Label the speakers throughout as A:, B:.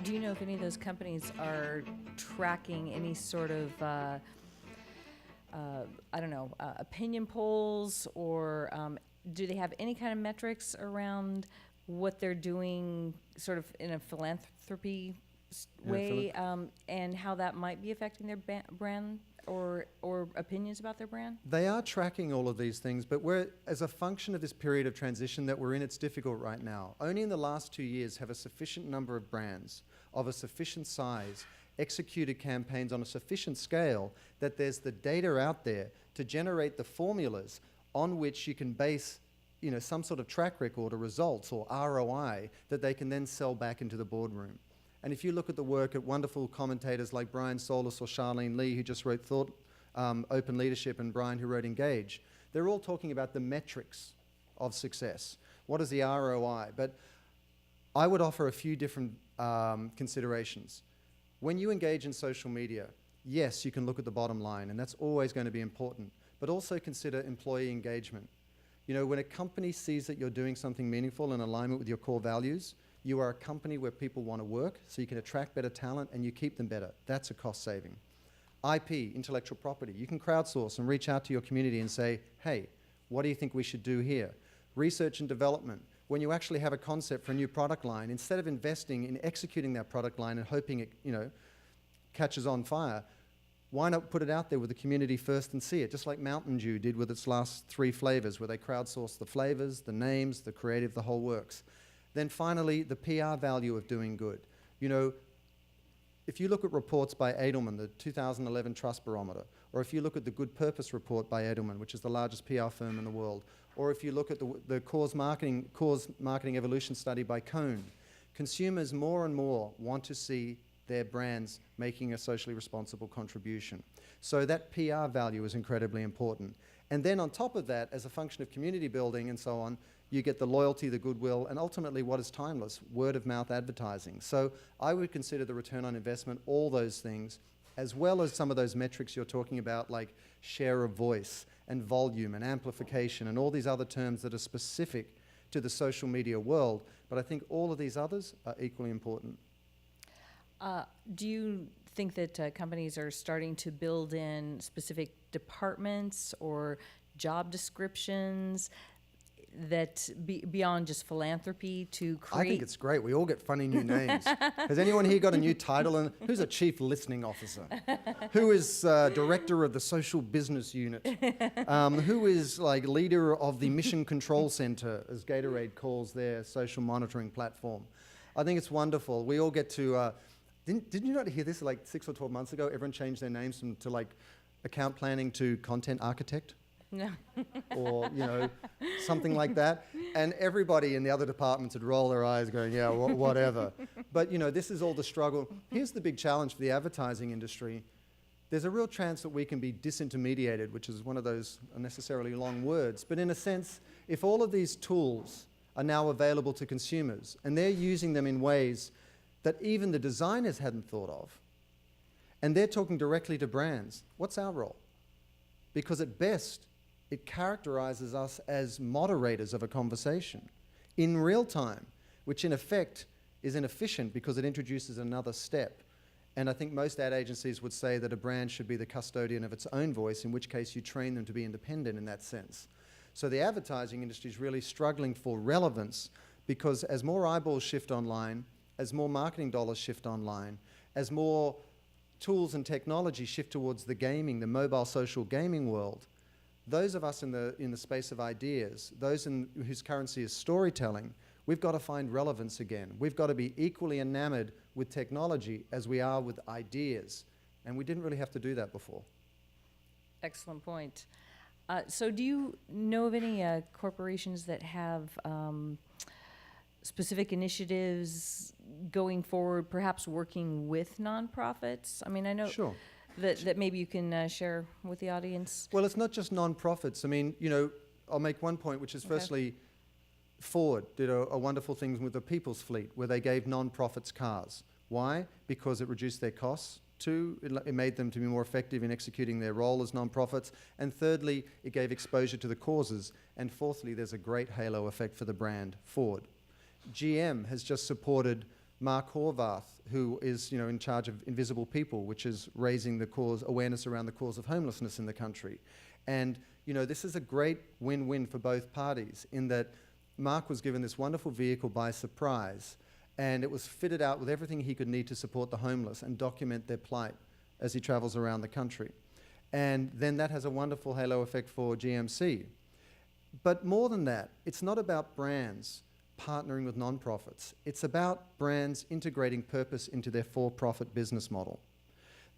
A: Do you know if any of those companies are tracking any sort of, opinion polls, or do they have any kind of metrics around what they're doing sort of in a philanthropy way, and how that might be affecting their brand or opinions about their brand?
B: They are tracking all of these things, but as a function of this period of transition that we're in, it's difficult right now. Only in the last 2 years have a sufficient number of brands of a sufficient size executed campaigns on a sufficient scale that there's the data out there to generate the formulas on which you can base some sort of track record or results or ROI that they can then sell back into the boardroom. And if you look at the work of wonderful commentators like Brian Solis or Charlene Lee, who just wrote Thought Open Leadership, and Brian, who wrote Engage, they're all talking about the metrics of success. What is the ROI? But I would offer a few different considerations. When you engage in social media, yes, you can look at the bottom line, and that's always going to be important, but also consider employee engagement. When a company sees that you're doing something meaningful in alignment with your core values, you are a company where people want to work, so you can attract better talent and you keep them better. That's a cost saving. IP, intellectual property. You can crowdsource and reach out to your community and say, hey, what do you think we should do here? Research and development. When you actually have a concept for a new product line, instead of investing in executing that product line and hoping it, catches on fire, why not put it out there with the community first and see it, just like Mountain Dew did with its last 3 flavors, where they crowdsourced the flavors, the names, the creative, the whole works. Then finally, the PR value of doing good. If you look at reports by Edelman, the 2011 Trust Barometer, or if you look at the Good Purpose Report by Edelman, which is the largest PR firm in the world, or if you look at the Cause Marketing Evolution Study by Cone, consumers more and more want to see their brands making a socially responsible contribution. So that PR value is incredibly important. And then on top of that, as a function of community building and so on, you get the loyalty, the goodwill, and ultimately what is timeless, word-of-mouth advertising. So I would consider the return on investment, all those things, as well as some of those metrics you're talking about, like share of voice and volume and amplification and all these other terms that are specific to the social media world. But I think all of these others are equally important.
A: Do you think that companies are starting to build in specific departments or job descriptions that beyond just philanthropy to create?
B: I think it's great. We all get funny new names. Has anyone here got a new title? And who's a chief listening officer? Who is director of the social business unit? Who is leader of the mission control center, as Gatorade calls their social monitoring platform? I think it's wonderful. We all get to, didn't you not hear this 6 or 12 months ago? Everyone changed their names to account planning to content architect.
A: No.
B: Or, something like that. And everybody in the other departments would roll their eyes going, yeah, whatever. But, this is all the struggle. Here's the big challenge for the advertising industry. There's a real chance that we can be disintermediated, which is one of those unnecessarily long words. But in a sense, if all of these tools are now available to consumers and they're using them in ways that even the designers hadn't thought of, and they're talking directly to brands, what's our role? Because at best, it characterizes us as moderators of a conversation in real time, which in effect is inefficient because it introduces another step. And I think most ad agencies would say that a brand should be the custodian of its own voice, in which case you train them to be independent in that sense. So the advertising industry is really struggling for relevance, because as more eyeballs shift online, as more marketing dollars shift online, as more tools and technology shift towards the gaming, the mobile social gaming world, those of us in the space of ideas, those whose currency is storytelling, we've got to find relevance again. We've got to be equally enamored with technology as we are with ideas. And we didn't really have to do that before.
A: Excellent point. So do you know of any corporations that have specific initiatives going forward, perhaps working with nonprofits? I mean, I know
B: Sure.
A: that maybe you can share with the audience.
B: Well, it's not just nonprofits. I mean, I'll make one point, which is firstly, Ford did a wonderful thing with the People's Fleet, where they gave nonprofits cars. Why? Because it reduced their costs. Two, it made them to be more effective in executing their role as non-profits. And thirdly, it gave exposure to the causes. And fourthly, there's a great halo effect for the brand, Ford. GM has just supported Mark Horvath, who is in charge of Invisible People, which is raising the awareness around the cause of homelessness in the country. And this is a great win-win for both parties in that Mark was given this wonderful vehicle by surprise, and it was fitted out with everything he could need to support the homeless and document their plight as he travels around the country. And then that has a wonderful halo effect for GMC. But more than that, it's not about brands partnering with non-profits. It's about brands integrating purpose into their for-profit business model.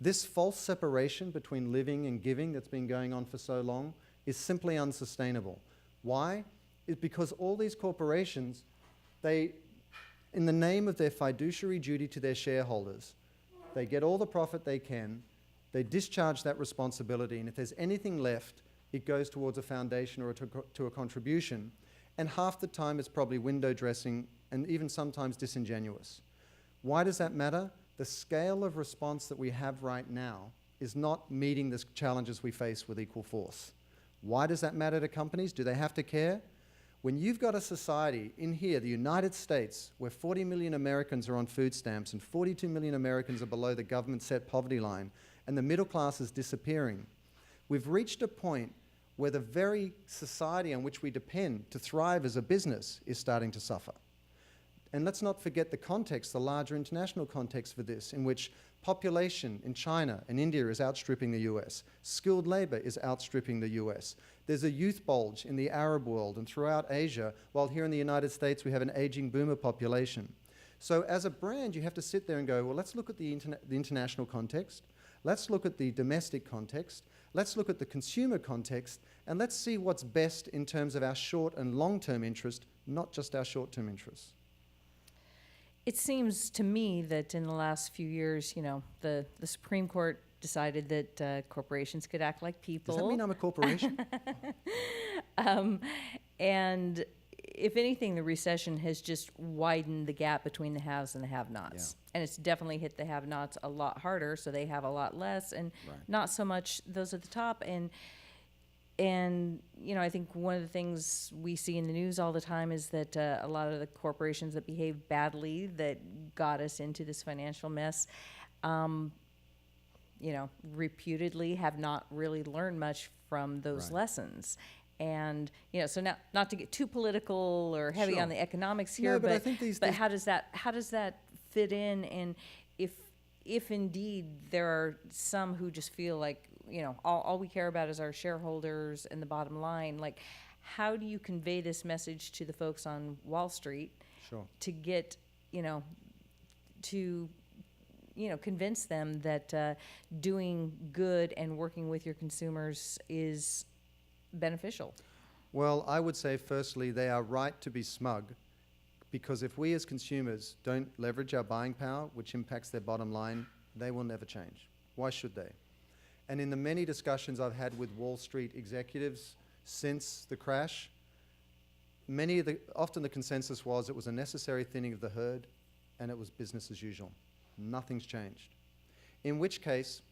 B: This false separation between living and giving that's been going on for so long is simply unsustainable. Why? It's because all these corporations, in the name of their fiduciary duty to their shareholders, they get all the profit they can, they discharge that responsibility, and if there's anything left, it goes towards a foundation or to a contribution. And half the time it's probably window dressing and even sometimes disingenuous. Why does that matter? The scale of response that we have right now is not meeting the challenges we face with equal force. Why does that matter to companies? Do they have to care? When you've got a society in here, the United States, where 40 million Americans are on food stamps and 42 million Americans are below the government-set poverty line, and the middle class is disappearing, we've reached a point where the very society on which we depend to thrive as a business is starting to suffer. And let's not forget the context, the larger international context for this, in which population in China and India is outstripping the US. Skilled labor is outstripping the US. There's a youth bulge in the Arab world and throughout Asia, while here in the United States we have an aging boomer population. So as a brand, you have to sit there and go, well, let's look at the international context. Let's look at the domestic context. Let's look at the consumer context. And let's see what's best in terms of our short and long-term interest, not just our short-term interests.
A: It seems to me that in the last few years, the Supreme Court decided that corporations could act like people.
B: Does that mean I'm a corporation?
A: And if anything, the recession has just widened the gap between the haves and the have-nots.
B: Yeah.
A: And it's definitely hit the have-nots a lot harder, so they have a lot less, and not so much those at the top. And I think one of the things we see in the news all the time is that a lot of the corporations that behave badly that got us into this financial mess, reputedly have not really learned much from those lessons. And so now, not to get too political or heavy on the economics here,
B: no, but I think
A: but how does that fit in? And if indeed there are some who just feel like all we care about is our shareholders and the bottom line, like how do you convey this message to the folks on Wall Street to get to convince them that doing good and working with your consumers is beneficial?
B: Well, I would say firstly, they are right to be smug, because if we as consumers don't leverage our buying power, which impacts their bottom line, they will never change. Why should they? And in the many discussions I've had with Wall Street executives since the crash, often the consensus was it was a necessary thinning of the herd and it was business as usual. Nothing's changed. In which case,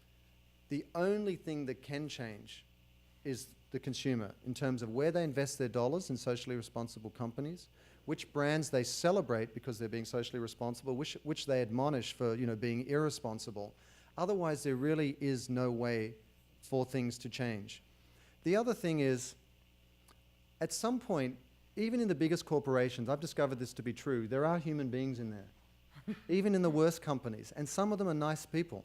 B: the only thing that can change is the consumer in terms of where they invest their dollars in socially responsible companies, which brands they celebrate because they're being socially responsible, which they admonish for being irresponsible. Otherwise, there really is no way for things to change. The other thing is, at some point, even in the biggest corporations, I've discovered this to be true, there are human beings in there, even in the worst companies, and some of them are nice people.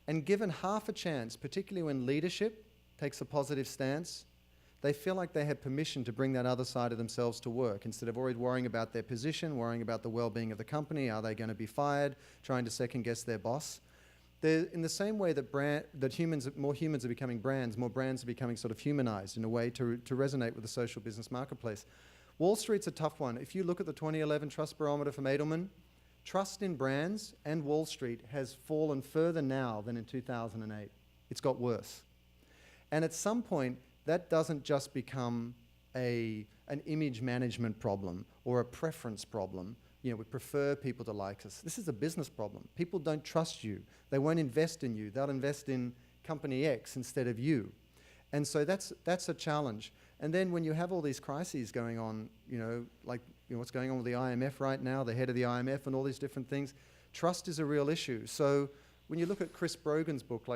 B: And given half a chance, particularly when leadership takes a positive stance, they feel like they have permission to bring that other side of themselves to work instead of always worrying about their position, worrying about the well-being of the company, are they going to be fired, trying to second-guess their boss. In the same way that more humans are becoming brands, more brands are becoming sort of humanized in a way to resonate with the social business marketplace. Wall Street's a tough one. If you look at the 2011 Trust Barometer from Edelman, trust in brands and Wall Street has fallen further now than in 2008. It's got worse. And at some point, that doesn't just become an image management problem or a preference problem. we prefer people to like us. This is a business problem. People don't trust you. They won't invest in you. They'll invest in company X instead of you. And so that's a challenge. And then when you have all these crises going on, what's going on with the IMF right now, the head of the IMF and all these different things, trust is a real issue. So when you look at Chris Brogan's book,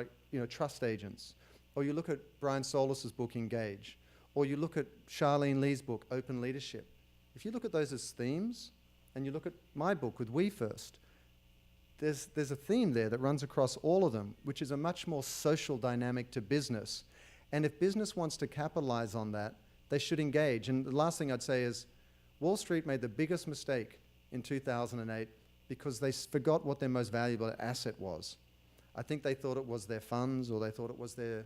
B: Trust Agents, or you look at Brian Solis's book, Engage, or you look at Charlene Lee's book, Open Leadership, if you look at those as themes, and you look at my book with We First, there's a theme there that runs across all of them, which is a much more social dynamic to business. And if business wants to capitalize on that, they should engage. And the last thing I'd say is Wall Street made the biggest mistake in 2008 because they forgot what their most valuable asset was. I think they thought it was their funds, or they thought it was their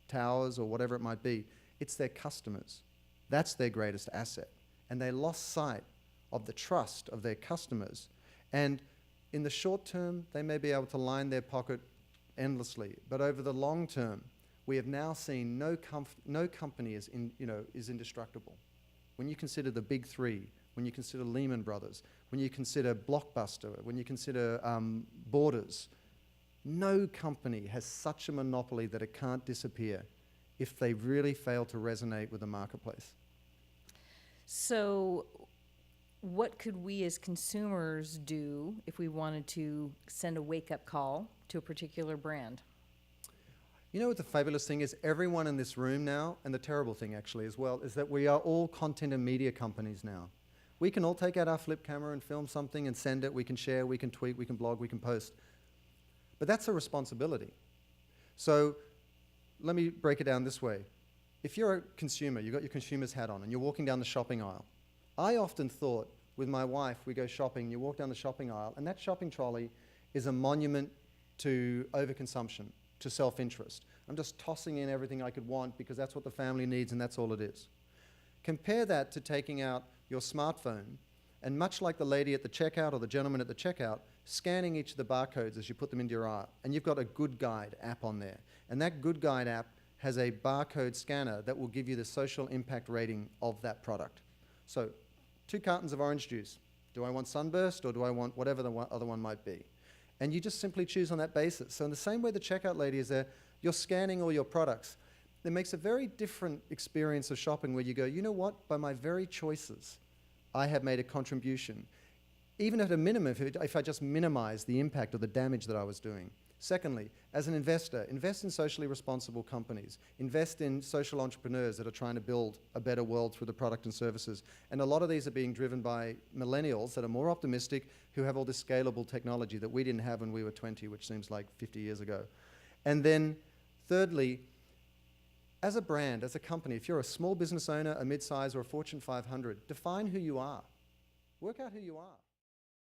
B: towers, or whatever it might be. It's their customers. That's their greatest asset. And they lost sight of the trust of their customers. And in the short term, they may be able to line their pocket endlessly. But over the long term, we have now seen no company is indestructible. When you consider the big three, when you consider Lehman Brothers, when you consider Blockbuster, when you consider Borders, no company has such a monopoly that it can't disappear if they really fail to resonate with the marketplace.
A: So what could we as consumers do if we wanted to send a wake-up call to a particular brand?
B: You know what the fabulous thing is? Everyone in this room now, and the terrible thing actually as well, is that we are all content and media companies now. We can all take out our flip camera and film something and send it. We can share, we can tweet, we can blog, we can post. But that's a responsibility. So let me break it down this way. If you're a consumer, you've got your consumer's hat on, and you're walking down the shopping aisle, I often thought with my wife, we go shopping, you walk down the shopping aisle, and that shopping trolley is a monument to overconsumption, to self-interest. I'm just tossing in everything I could want because that's what the family needs and that's all it is. Compare that to taking out your smartphone and, much like the lady at the checkout or the gentleman at the checkout, scanning each of the barcodes as you put them into your art, and you've got a Good Guide app on there. And that Good Guide app has a barcode scanner that will give you the social impact rating of that product. So 2 cartons of orange juice. Do I want Sunburst, or do I want whatever the other one might be? And you just simply choose on that basis. So in the same way the checkout lady is there, you're scanning all your products. It makes a very different experience of shopping where you go, you know what, by my very choices, I have made a contribution. Even at a minimum, if I just minimize the impact of the damage that I was doing. Secondly, as an investor, invest in socially responsible companies. Invest in social entrepreneurs that are trying to build a better world through the product and services. And a lot of these are being driven by millennials that are more optimistic, who have all this scalable technology that we didn't have when we were 20, which seems like 50 years ago. And then thirdly, as a brand, as a company, if you're a small business owner, a mid-size, or a Fortune 500, define who you are. Work out who you are.